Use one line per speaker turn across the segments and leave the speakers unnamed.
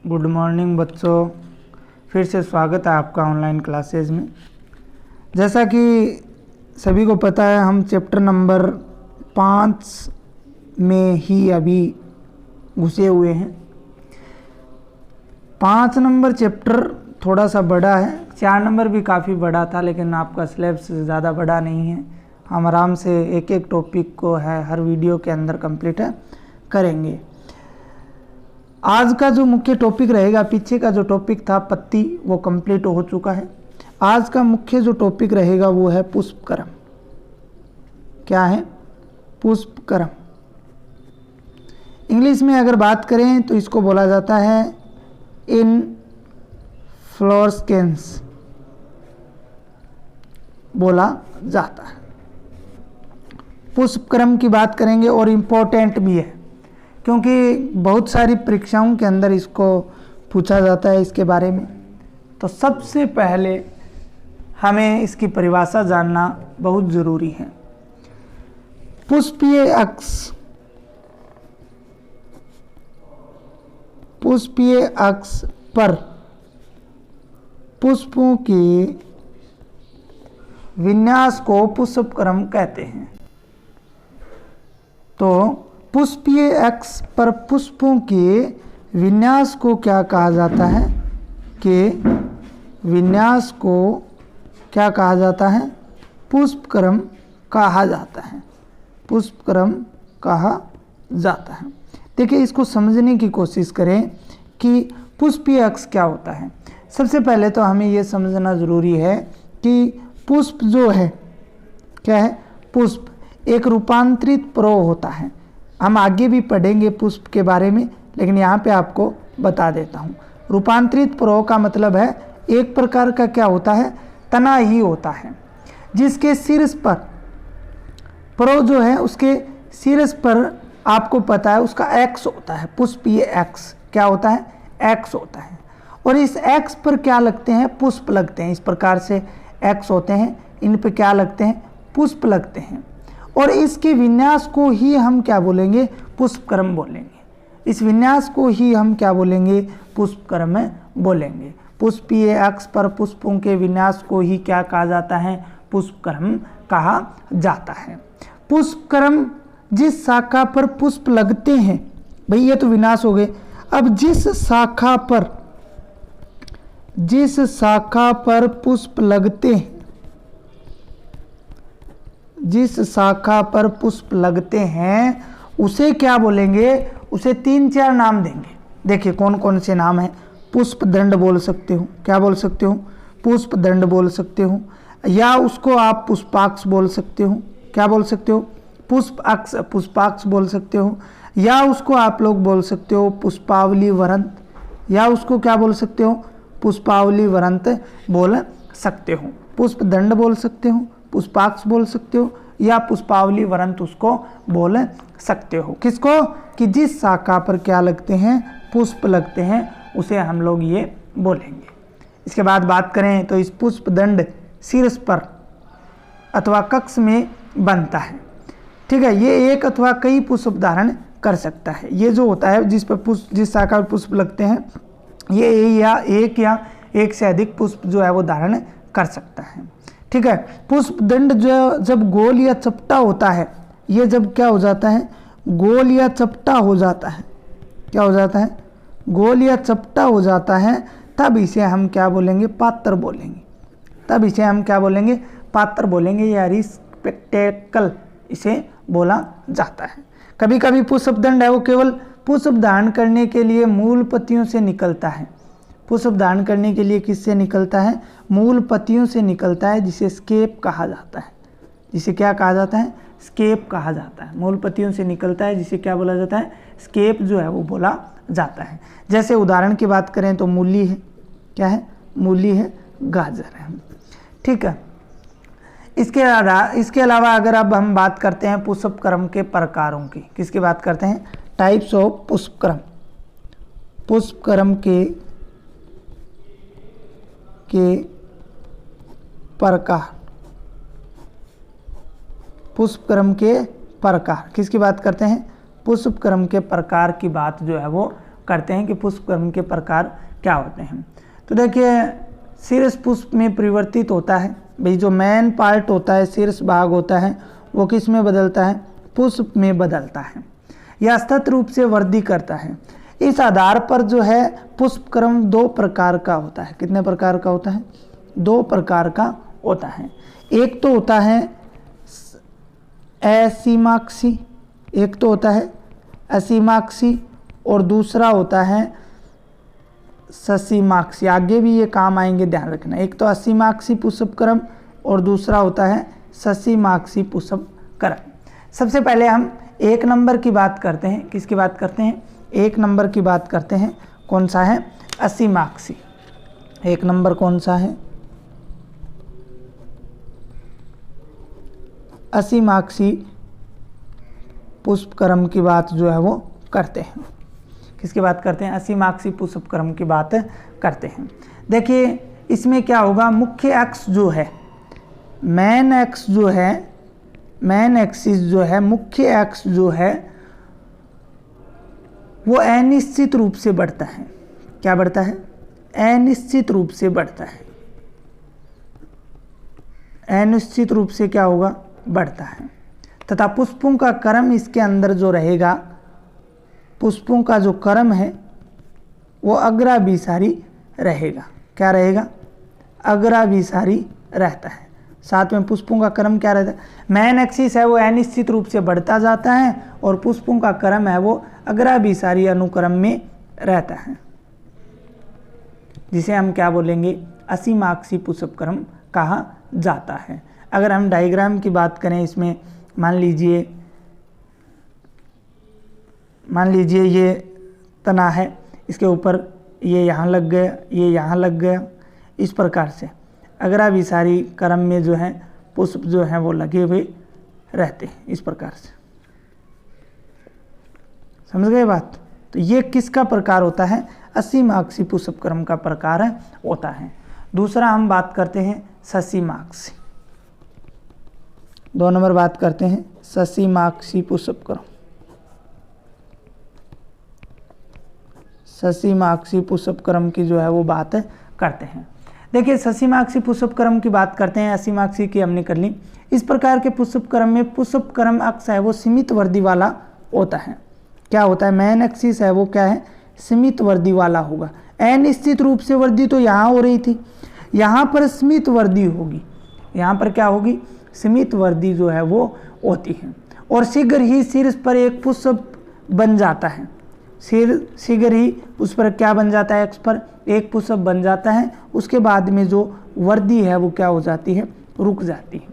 Good morning बच्चों, फिर से स्वागत है आपका ऑनलाइन क्लासेस में। जैसा कि सभी को पता है, हम चैप्टर नंबर 5 में ही अभी घुसे हुए हैं। 5 नंबर चैप्टर थोड़ा सा बड़ा है, 4 नंबर भी काफ़ी बड़ा था, लेकिन आपका सिलेबस ज़्यादा बड़ा नहीं है। हम आराम से एक एक टॉपिक को है हर वीडियो के अंदर कंप्लीट करेंगे। आज का जो मुख्य टॉपिक रहेगा, पीछे का जो टॉपिक था पत्ती, वो कंप्लीट हो चुका है। आज का मुख्य जो टॉपिक रहेगा वो है पुष्पक्रम। क्या है? पुष्पक्रम। इंग्लिश में अगर बात करें तो इसको बोला जाता है इनफ्लोरेसेंस बोला जाता है। पुष्पक्रम की बात करेंगे और इम्पोर्टेंट भी है, क्योंकि बहुत सारी परीक्षाओं के अंदर इसको पूछा जाता है इसके बारे में। तो सबसे पहले हमें इसकी परिभाषा जानना बहुत ज़रूरी है। पुष्पीय अक्ष पर पुष्पों के विन्यास को पुष्पक्रम कहते हैं। तो पुष्पीय अक्ष पर पुष्पों के विन्यास को क्या कहा जाता है? कि विन्यास को क्या कहा जाता है? पुष्पक्रम कहा जाता है। पुष्पक्रम कहा जाता है। देखिए, इसको समझने की कोशिश करें कि पुष्पीय अक्ष क्या होता है। सबसे पहले तो हमें ये समझना ज़रूरी है कि पुष्प जो है क्या है? पुष्प एक रूपांतरित प्रवाह होता है। हम आगे भी पढ़ेंगे पुष्प के बारे में, लेकिन यहाँ पे आपको बता देता हूँ। रूपांतरित प्रवाह का मतलब है एक प्रकार का क्या होता है? तना ही होता है, जिसके शीर्ष पर प्रवाह जो है, उसके शीर्ष पर आपको पता है उसका एक्स होता है। पुष्पीय एक्स क्या होता है? एक्स होता है। और इस एक्स पर क्या लगते हैं? पुष्प लगते हैं। इस प्रकार से एक्स होते हैं, इन पर क्या लगते हैं? पुष्प लगते हैं। और इसके विन्यास को ही हम क्या बोलेंगे? पुष्पक्रम बोलेंगे। इस विन्यास को ही हम क्या बोलेंगे? पुष्पक्रम बोलेंगे। पुष्पीय अक्ष पर पुष्पों के विन्यास को ही क्या कहा जाता है? पुष्पक्रम कहा जाता है। पुष्पक्रम जिस शाखा पर पुष्प लगते हैं, भाई ये तो विन्यास हो गए। अब जिस शाखा पर पुष्प लगते हैं, जिस शाखा पर पुष्प लगते हैं उसे क्या बोलेंगे? उसे 3-4 नाम देंगे। देखिए कौन कौन से नाम हैं। पुष्पदंड बोल सकते हो। क्या बोल सकते हो? पुष्पदंड बोल सकते हो, या उसको आप पुष्पाक्ष बोल सकते हो। क्या बोल सकते हो? पुष्पाक्ष बोल सकते हो, या उसको आप लोग बोल सकते हो पुष्पावली वरंत, या उसको क्या बोल सकते हो? पुष्पावली वरंत बोल सकते हो। पुष्पदंड बोल सकते हो, पुष्पाक्ष बोल सकते हो, या पुष्पावली वरंत उसको बोल सकते हो। किसको? कि जिस शाखा पर क्या लगते हैं? पुष्प लगते हैं, उसे हम लोग ये बोलेंगे। इसके बाद बात करें तो इस पुष्पदंड शीर्ष पर अथवा कक्ष में बनता है। ठीक है, ये एक अथवा कई पुष्प धारण कर सकता है। ये जो होता है जिस शाखा पर पुष्प लगते हैं, ये एक या एक से अधिक पुष्प जो है वो धारण कर सकता है। ठीक है, पुष्पदंड जो जब गोल या चपटा होता है, ये जब क्या हो जाता है? गोल या चपटा हो जाता है। क्या हो जाता है? गोल या चपटा हो जाता है, तब इसे हम क्या बोलेंगे? पात्र बोलेंगे। तब इसे हम क्या बोलेंगे? पात्र बोलेंगे, या रिसेप्टेकल इसे बोला जाता है। कभी कभी पुष्पदंड है वो केवल पुष्प धारण करने के लिए मूल पत्तियों से निकलता है। पुष्प धारण करने के लिए किससे निकलता है? मूल पत्तियों से निकलता है, जिसे स्केप कहा जाता है। जिसे क्या कहा जाता है? स्केप कहा जाता है। मूल पत्तियों से निकलता है, जिसे क्या बोला जाता है? स्केप जो है वो बोला जाता है। जैसे उदाहरण की बात करें तो मूली है। क्या है? मूली है, गाजर है। ठीक है, इसके अलावा अगर अब हम बात करते हैं पुष्पक्रम के प्रकारों की, किसकी बात करते हैं? टाइप्स ऑफ पुष्पक्रम। पुष्पक्रम के प्रकार। पुष्पक्रम के प्रकार किसकी बात करते हैं? पुष्पक्रम के प्रकार की बात जो है वो करते हैं कि पुष्प क्रम के प्रकार क्या होते हैं। तो देखिए शीर्ष पुष्प में परिवर्तित होता है, भाई जो मेन पार्ट होता है, शीर्ष भाग होता है, वो किस में बदलता है, पुष्प में बदलता है। यह सतत रूप से वृद्धि करता है। इस आधार पर जो है पुष्प क्रम 2 प्रकार का होता है। कितने प्रकार का होता है, 2 प्रकार का होता है। एक तो होता है असीमाक्षी, एक तो होता है असीमाक्षी और दूसरा होता है ससीमाक्षी। आगे भी ये काम आएंगे, ध्यान रखना। एक तो असीमाक्षी पुष्प क्रम और दूसरा होता है ससीमाक्षी पुष्प क्रम। सबसे पहले हम 1 नंबर की बात करते हैं। किसकी बात करते हैं, 1 नंबर की बात करते हैं। कौन सा है, असीमाक्षी। 1 नंबर कौन सा है, असीमाक्षी पुष्प क्रम की बात जो है वो करते हैं। किसकी बात करते हैं, असीमाक्षी पुष्प क्रम की बात करते हैं। देखिए इसमें क्या होगा, मुख्य अक्ष जो है, मेन अक्ष जो है, मेन एक्सिस जो है, मुख्य अक्ष जो है वो अनिश्चित रूप से बढ़ता है। क्या बढ़ता है, अनिश्चित रूप से बढ़ता है। अनिश्चित रूप से क्या होगा, बढ़ता है। तथा पुष्पों का क्रम इसके अंदर जो रहेगा, पुष्पों का जो क्रम है वो अग्राभिसारी रहेगा। क्या रहेगा, अग्राभिसारी रहता है। साथ में पुष्पों का क्रम क्या रहता है, मेन एक्सिस है वो अनिश्चित रूप से बढ़ता जाता है और पुष्पों का क्रम है वो अग्राभिसारी अनुक्रम में रहता है, जिसे हम क्या बोलेंगे, असीमाक्षी पुष्प क्रम कहा जाता है। अगर हम डायग्राम की बात करें, इसमें मान लीजिए ये तना है, इसके ऊपर ये यहाँ लग गया, ये यहाँ लग गया, इस प्रकार से अग्राभिसारी क्रम में जो है पुष्प जो है वो लगे हुए रहते हैं, इस प्रकार से। समझ गए बात। तो ये किसका प्रकार होता है, असीमाक्षी पुष्प क्रम का प्रकार होता है। दूसरा हम बात करते हैं ससीमाक्षी। 2 नंबर बात करते हैं ससीमाक्षी पुष्प क्रम। ससीमाक्षी पुष्प क्रम की जो है वो बात करते हैं। देखिए ससीमाक्षी पुष्प क्रम की बात करते हैं, असीमाक्षी की हमने कर ली। इस प्रकार के पुष्प क्रम में पुष्प क्रम अक्ष है वो सीमित वृद्धि वाला होता है। क्या होता है, मेन एक्सिस है वो क्या है, सीमित वृद्धि वाला होगा। अनिश्चित रूप से वृद्धि तो यहाँ हो रही थी, यहाँ पर सीमित वृद्धि होगी। यहाँ पर क्या होगी, सीमित वृद्धि जो है वो होती है और शीघ्र ही शीर्ष पर एक पुष्प बन जाता है। शीघ्र ही उस पर क्या बन जाता है, अक्ष पर एक पुष्प बन जाता है। उसके बाद में जो वृद्धि है वो क्या हो जाती है, रुक जाती है।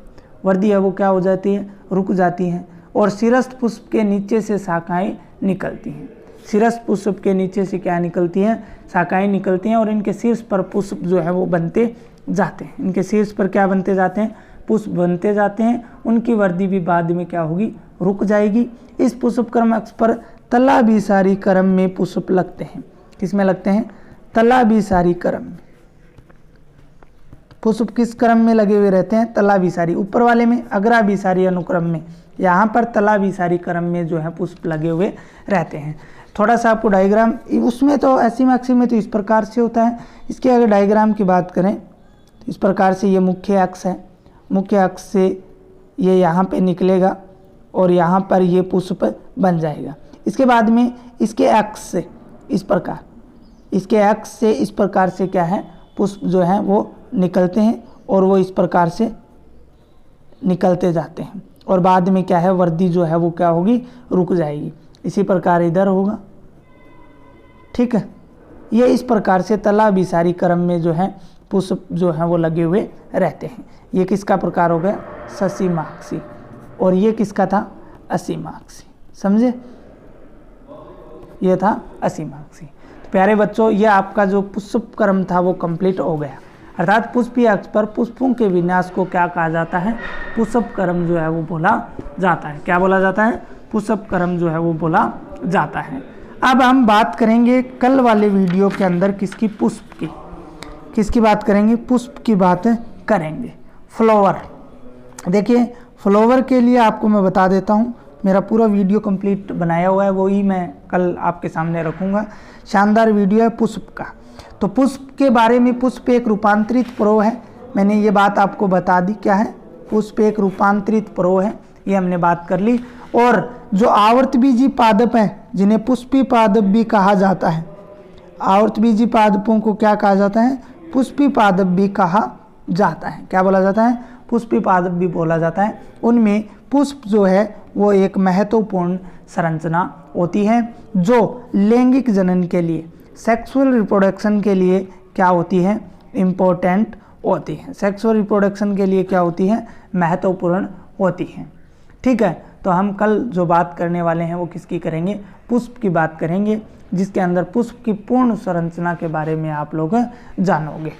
वृद्धि है वो क्या हो जाती है, रुक जाती है और शीर्ष पुष्प के नीचे से शाखाएं निकलती हैं। शीर्ष पुष्प के नीचे से क्या निकलती हैं, शाखाएं निकलती हैं और इनके शीर्ष पर पुष्प जो है वो बनते जाते हैं। इनके शीर्ष पर क्या बनते जाते हैं, पुष्प बनते जाते हैं। उनकी वृद्धि भी बाद में क्या होगी, रुक जाएगी। इस पुष्प क्रम अक्ष पर तलाभिसारी क्रम में पुष्प लगते हैं। किसमें लगते हैं, तलाभिसारी क्रम में। पुष्प किस क्रम में लगे हुए रहते हैं, तलाभिसारी। ऊपर वाले में अग्राभिसारी अनुक्रम में, यहाँ पर तलाभिसारी क्रम में जो है पुष्प लगे हुए रहते हैं। थोड़ा सा आपको डायग्राम, उसमें तो असीमाक्षी में तो इस प्रकार से होता है। इसके अगर डायग्राम की बात करें तो इस प्रकार से ये मुख्य अक्ष है, मुख्य अक्ष से ये यहाँ पे निकलेगा और यहाँ पर ये पुष्प बन जाएगा। इसके बाद में इसके अक्ष से इस प्रकार, इसके अक्ष से इस प्रकार से क्या है, पुष्प जो है वो निकलते हैं और वो इस प्रकार से निकलते जाते हैं और बाद में क्या है, वृद्धि जो है वो क्या होगी, रुक जाएगी। इसी प्रकार इधर होगा, ठीक है। ये इस प्रकार से तलाभिसारी क्रम में जो है पुष्प जो है वो लगे हुए रहते हैं। ये किसका प्रकार हो गया, ससीमाक्षी, और ये किसका था, असीमाक्षी। समझे, ये था असीमाक्षी। तो प्यारे बच्चों, ये आपका जो पुष्प क्रम था वो कंप्लीट हो गया। अर्थात पुष्पीय अक्ष पर पुष्पों के विन्यास को क्या कहा जाता है, पुष्प क्रम जो है वो बोला जाता है। क्या बोला जाता है, पुष्प क्रम जो है वो बोला जाता है। अब हम बात करेंगे कल वाले वीडियो के अंदर किसकी, पुष्प की। किसकी बात करेंगे, पुष्प की बात करेंगे। फ्लावर, देखिए फ्लावर के लिए आपको मैं बता देता हूँ, मेरा पूरा वीडियो कंप्लीट बनाया हुआ है, वही मैं कल आपके सामने रखूँगा। शानदार वीडियो है पुष्प का। तो पुष्प के बारे में, पुष्प एक रूपांतरित पर्व है, मैंने ये बात आपको बता दी। क्या है? पुष्प एक रूपांतरित पर्व है, ये हमने बात कर ली। और जो आवर्तबीजी पादप हैं जिन्हें पुष्पी पादप भी कहा जाता है, आवर्तबीजी पादपों को क्या कहा जाता है? पुष्पी पादप भी कहा जाता है। क्या बोला जाता है? पुष्पी पादप भी बोला जाता है। उनमें पुष्प जो है वो एक महत्वपूर्ण संरचना होती है जो लैंगिक जनन के लिए, सेक्सुअल रिप्रोडक्शन के लिए क्या होती है? इम्पोर्टेंट होती है। सेक्सुअल रिप्रोडक्शन के लिए क्या होती है? महत्वपूर्ण होती है। ठीक है, तो हम कल जो बात करने वाले हैं वो किसकी करेंगे? पुष्प की बात करेंगे, जिसके अंदर पुष्प की पूर्ण संरचना के बारे में आप लोग जानोगे।